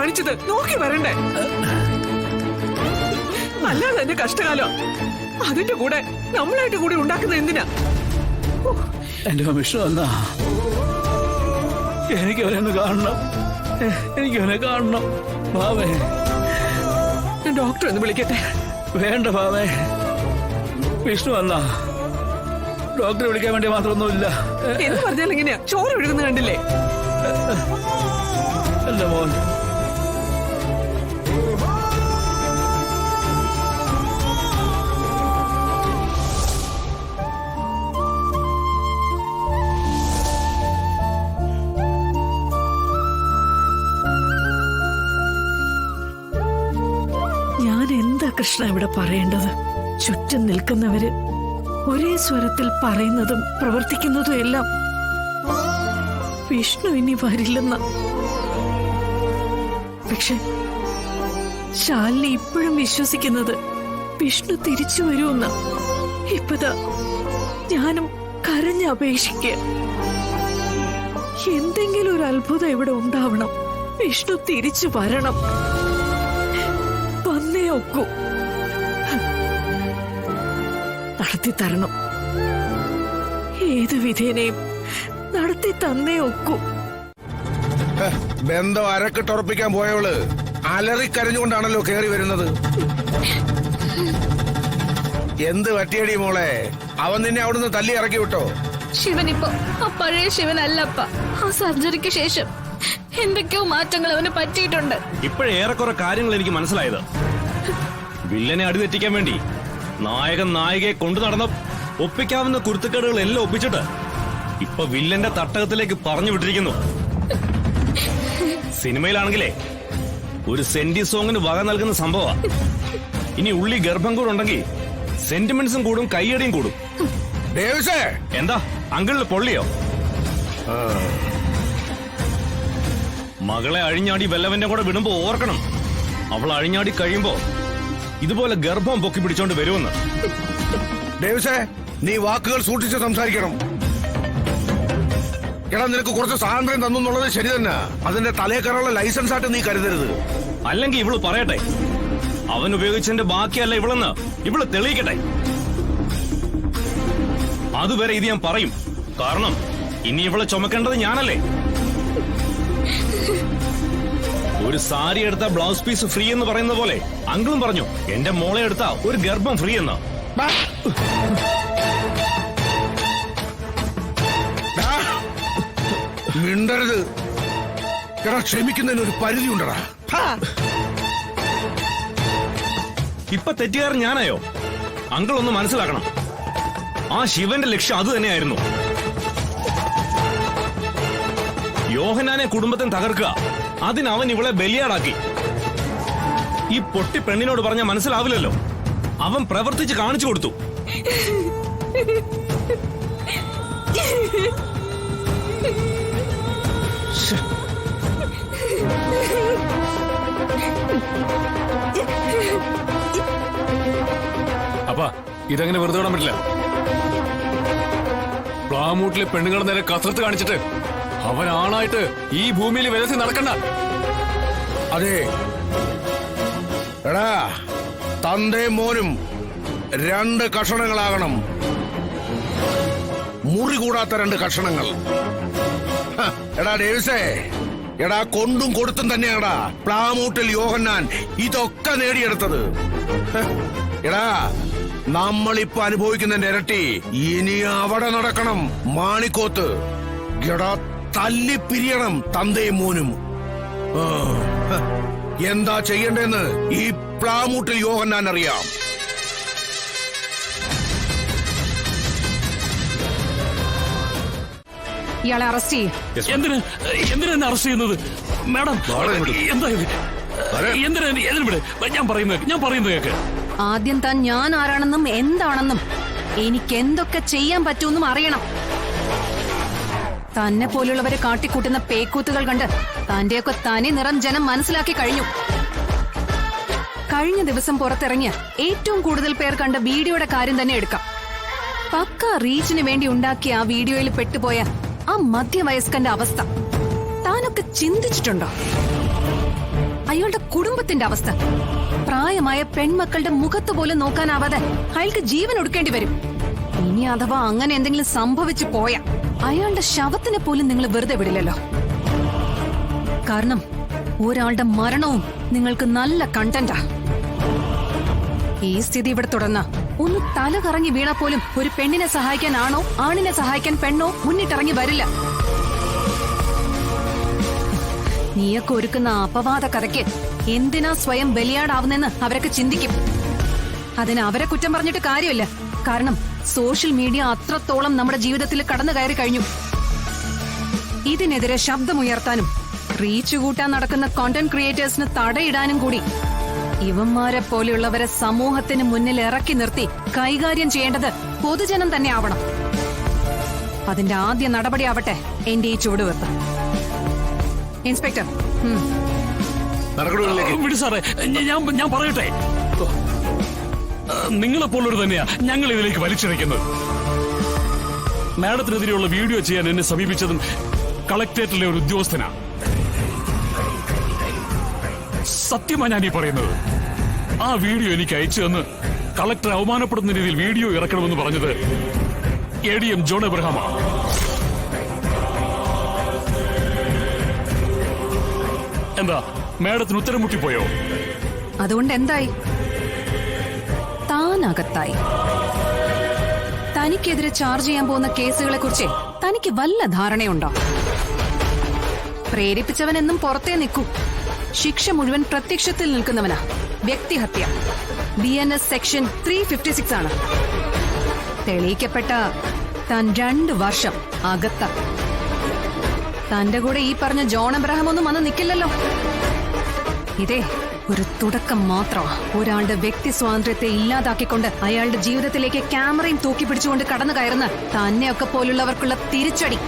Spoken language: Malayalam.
കാണിച്ചത് നോക്കി വരണ്ടേ? അല്ലാതെ എന്റെ കഷ്ടകാലം അതിന്റെ കൂടെ നമ്മളായിട്ട് കൂടി ഉണ്ടാക്കുന്നത് എന്തിനാ? എന്റെ വിഷ്ണു എന്നാ എനിക്ക് അവനെ കാണണം, എനിക്ക് അവനെ കാണണം. ഭാവേ, ഡോക്ടർ ഒന്ന് വിളിക്കട്ടെ? വേണ്ട ഭാവേ, വിഷ്ണു എന്നാ ഡോക്ടറെ വിളിക്കാൻ വേണ്ടി മാത്രമൊന്നുമില്ല. എന്ന് പറഞ്ഞാൽ എങ്ങനെയാ? ചോര ഒഴുകുന്ന കണ്ടില്ലേ? എന്റെ മോൻ ഞാൻ എന്താ കൃഷ്ണ ഇവിടെ പറയേണ്ടത്? ചുറ്റും നിൽക്കുന്നവര് ഒരേ സ്വരത്തിൽ പറയുന്നതും പ്രവർത്തിക്കുന്നതും എല്ലാം വിഷ്ണു ഇനി വരില്ലെന്ന. പക്ഷെ ശാലിനി ഇപ്പോഴും വിശ്വസിക്കുന്നത് വിഷ്ണു തിരിച്ചു വരുമെന്ന. ഇപ്പതാ ഞാനും കരഞ്ഞപേക്ഷിക്കുക. എന്തെങ്കിലും ഒരു അത്ഭുതം ഇവിടെ ഉണ്ടാവണം. വിഷ്ണു തിരിച്ചു വരണം, വന്നേ ഒക്കൂ. നടത്തി തരണം, ഏത് വിധേനയും നടത്തി തന്നേ ഒക്കൂ. ബന്ധം അരക്കിട്ടുറപ്പിക്കാൻ പോയവള് അലറിക്കരഞ്ഞുകൊണ്ടാണല്ലോ കേറി വരുന്നത്. എന്ത് പറ്റിയടി മോളെ? അവൻ നിന്നെ അവിടുന്ന് തല്ലി ഇറക്കി വിട്ടോ? ശിവനിപ്പോ ആ പഴയ ശിവനല്ലപ്പ. ആ സർജറിക്ക് ശേഷം എന്തൊക്കെയോ മാറ്റങ്ങൾ അവന് പറ്റിയിട്ടുണ്ട്. ഇപ്പോഴേറെക്കുറെ കാര്യങ്ങൾ എനിക്ക് മനസ്സിലായത്. വില്ലനെ അടിതെറ്റിക്കാൻ വേണ്ടി നായകൻ നായികയെ കൊണ്ടു നടന്ന ഒപ്പിക്കാവുന്ന കുരുത്തക്കേടുകൾ എല്ലാം ഒപ്പിച്ചിട്ട് ഇപ്പൊ വില്ലന്റെ തട്ടകത്തിലേക്ക് പറഞ്ഞു വിട്ടിരിക്കുന്നു. സിനിമയിലാണെങ്കിലേ ഒരു സെന്റി സോങ്ങിന് വക നൽകുന്ന സംഭവ. ഇനി ഉള്ളി ഗർഭം കൂടെ ഉണ്ടെങ്കിൽ സെന്റിമെന്റ്സും കൂടും, കയ്യടിയും കൂടും. എന്താ അങ്കിളിന് പൊള്ളിയോ? മകളെ അഴിഞ്ഞാടി വല്ലവന്റെ കൂടെ വിടുമ്പോ ഓർക്കണം, അവൾ അഴിഞ്ഞാടി കഴിയുമ്പോ ഇതുപോലെ ഗർഭം പൊക്കി പിടിച്ചോണ്ട് വരുമെന്ന്. നീ വാക്കുകൾ സൂക്ഷിച്ച് സംസാരിക്കണം. എടാ, നിനക്ക് കുറച്ച് സ്വാതന്ത്ര്യം തന്നുള്ളത് ശരി തന്നെ. അതിന്റെ തലേക്കറുള്ള ലൈസൻസ് ആയിട്ട് നീ കരുതരുത്. അല്ലെങ്കിൽ ഇവള് പറയട്ടെ, അവൻ ഉപയോഗിച്ചതിന്റെ ബാക്കിയല്ല ഇവളെന്ന് ഇവള് തെളിയിക്കട്ടെ. അതുവരെ ഇത് ഞാൻ പറയും. കാരണം ഇനി ഇവളെ ചുമക്കേണ്ടത് ഞാനല്ലേ. ഒരു സാരി എടുത്ത ബ്ലൗസ് പീസ് ഫ്രീ എന്ന് പറയുന്ന പോലെ അങ്കിളും പറഞ്ഞു എന്റെ മോളെ എടുത്ത ഒരു ഗർഭം ഫ്രീ എന്ന്. മിണ്ടരുത്. എടാ, ക്ഷമിക്കുന്നതിന് ഒരു പരിധി ഉണ്ടടാ. ഇപ്പൊ തെറ്റുകാരൻ ഞാനായോ? അങ്കിൾ ഒന്ന് മനസ്സിലാക്കണം, ആ ശിവന്റെ ലക്ഷ്യം അത് തന്നെയായിരുന്നു. യോഹന്നാനെ കുടുംബത്തിന് തകർക്കുക, അതിനവൻ ഇവളെ ബലിയാടാക്കി. ഈ പൊട്ടി പെണ്ണിനോട് പറഞ്ഞാൽ മനസ്സിലാവില്ലല്ലോ. അവൻ പ്രവർത്തിച്ച് കാണിച്ചു കൊടുത്തു. അപ്പാ, ഇതങ്ങനെ വെറുതെ വിടാൻ പറ്റില്ല. പ്ലാമൂട്ടിലെ പെണ്ണുങ്ങളെ നേരെ കസർത്ത് കാണിച്ചിട്ട് അവൻ ആണായിട്ട് ഈ ഭൂമിയിൽ വിലസി നടക്കണ്ട. അതെ, എടാ, തന്തയും മോനും രണ്ട് കഷണങ്ങളാകണം. മുറി കൂടാത്ത രണ്ട് കഷണങ്ങൾ. എടാ ഡേവിസേ, എടാ കൊണ്ടും കൊടുത്തും തന്നെയാടാ പ്ലാമൂട്ടിൽ യോഹന്നാൻ ഇതൊക്കെ നേടിയെടുത്തത്. എടാ, നമ്മളിപ്പോ അനുഭവിക്കുന്നതിന്റെ ഇരട്ടി ഇനി അവിടെ നടക്കണം. മാണിക്കോത്ത് എടാ തല്ലിപ്പിരിയണം തന്തയും മോനും. എന്താ ചെയ്യണ്ടെന്ന് ഈ പ്ലാമൂട്ടിൽ യോഹന്നാൻ അറിയാം. ഇയാളെ അറസ്റ്റ് ചെയ്യും. എന്തിനാ അറസ്റ്റ് ചെയ്യുന്നത് മാഡം? എന്താ ഇത്? എന്തിനാ ഞാൻ പറയുന്നത് കേക്ക്. ആദ്യം താൻ ഞാൻ ആരാണെന്നും എന്താണെന്നും എനിക്ക് എന്തൊക്കെ ചെയ്യാൻ പറ്റുമെന്നും അറിയണം. തന്നെ പോലുള്ളവരെ കാട്ടിക്കൂട്ടുന്ന പേക്കൂത്തുകൾ കണ്ട് തന്റെയൊക്കെ തനി നിറം ജനം മനസ്സിലാക്കി കഴിഞ്ഞു. കഴിഞ്ഞ ദിവസം പുറത്തിറങ്ങിയ ഏറ്റവും കൂടുതൽ പേർ കണ്ട വീഡിയോയുടെ കാര്യം തന്നെ എടുക്കാം. പക്ക റീച്ചിന് വേണ്ടി ഉണ്ടാക്കിയ ആ വീഡിയോയിൽ പെട്ടുപോയ ആ മധ്യവയസ്കന്റെ അവസ്ഥ താനൊക്കെ ചിന്തിച്ചിട്ടുണ്ടോ? അയാളുടെ കുടുംബത്തിന്റെ അവസ്ഥ. പ്രായമായ പെൺമക്കളുടെ മുഖത്ത് പോലും നോക്കാനാവാതെ അയാൾക്ക് ജീവൻ ഒടുക്കേണ്ടി വരും. ഇനി അഥവാ അങ്ങനെ എന്തെങ്കിലും സംഭവിച്ചു പോയാ അയാളുടെ ശവത്തിനെ പോലും നിങ്ങൾ വെറുതെ വിടില്ലല്ലോ. കാരണം ഒരാളുടെ മരണവും നിങ്ങൾക്ക് നല്ല കണ്ടന്റാ. ഈ സ്ഥിതി ഇവിടെ തുടർന്ന ഒന്ന് തല കറങ്ങി വീണാ പോലും ഒരു പെണ്ണിനെ സഹായിക്കാൻ ആണോ, ആണിനെ സഹായിക്കാൻ പെണ്ണോ മുന്നിട്ടിറങ്ങി വരില്ല. നീയൊക്കെ ഒരുക്കുന്ന അപവാദ കഥയ്ക്ക് എന്തിനാ സ്വയം ബലിയാടാവുന്നെന്ന് അവരൊക്കെ ചിന്തിക്കും. അതിന് അവരെ കുറ്റം പറഞ്ഞിട്ട് കാര്യമില്ല. കാരണം സോഷ്യൽ മീഡിയ അത്രത്തോളം നമ്മുടെ ജീവിതത്തിൽ കടന്നു കയറി കഴിഞ്ഞു. ഇതിനെതിരെ ശബ്ദമുയർത്താനും റീച്ച് കൂട്ടാൻ നടക്കുന്ന കോണ്ടന്റ് ക്രിയേറ്റേഴ്സിന് തടയിടാനും കൂടി ഇവന്മാരെ പോലെയുള്ളവരെ സമൂഹത്തിന് മുന്നിൽ ഇറക്കി നിർത്തി കൈകാര്യം ചെയ്യേണ്ടത് പൊതുജനം തന്നെ ആവണം. അതിന്റെ ആദ്യ നടപടിയാവട്ടെ എന്റെ ഈ ചുവടുവെപ്പ്. ഇൻസ്പെക്ടർ, വിട് സാറേ, ഞാൻ പറയട്ടെ. നിങ്ങളെപ്പോലൊരു തന്നെയാ ഞങ്ങൾ ഇതിലേക്ക് വലിച്ചിഴക്കുന്നത്. മാഡത്തിനെതിരെയുള്ള വീഡിയോ ചെയ്യാൻ എന്നെ സമീപിച്ചതും കളക്ടറേറ്റിലെ ഒരു ഉദ്യോഗസ്ഥനാണ്. സത്യമാണ് ഞാൻ ഈ പറയുന്നത്. ആ വീഡിയോ എനിക്ക് അയച്ചു തന്ന് കളക്ടർ അവമാനപ്പെടുന്ന രീതിയിൽ വീഡിയോ ഇറക്കണമെന്ന് പറഞ്ഞത് ADM ജോൺ എബ്രഹാമാണ്. എന്താ മാഡത്തിന് ഉത്തരം മുട്ടിപ്പോയോ? അതുകൊണ്ട് എന്തായി? താനകത്തായി. തനിക്കെതിരെ ചാർജ് ചെയ്യാൻ പോകുന്ന കേസുകളെ കുറിച്ച് തനിക്ക് വല്ല ധാരണയുണ്ടോ? പ്രേരിപ്പിച്ചവനെന്നും പുറത്തേ നിൽക്കൂ. ശിക്ഷ മുഴുവൻ പ്രത്യക്ഷത്തിൽ നിൽക്കുന്നവനാ. വ്യക്തിഹത്യ BNS സെക്ഷൻ 356 ആണ്. തെളിയിക്കപ്പെട്ട താൻ 2 വർഷം അകത്ത. തന്റെ കൂടെ ഈ പറഞ്ഞ ജോൺ എബ്രഹാം ഒന്നും വന്ന് നിൽക്കില്ലല്ലോ. ഇതേ ഒരു തുടക്കം മാത്രമാ. ഒരാളുടെ വ്യക്തി സ്വാതന്ത്ര്യത്തെ ഇല്ലാതാക്കിക്കൊണ്ട് അയാളുടെ ജീവിതത്തിലേക്ക് ക്യാമറയും തൂക്കി പിടിച്ചുകൊണ്ട് കടന്നു കയറുന്ന തന്നെയൊക്കെ പോലുള്ളവർക്കുള്ള തിരിച്ചടി.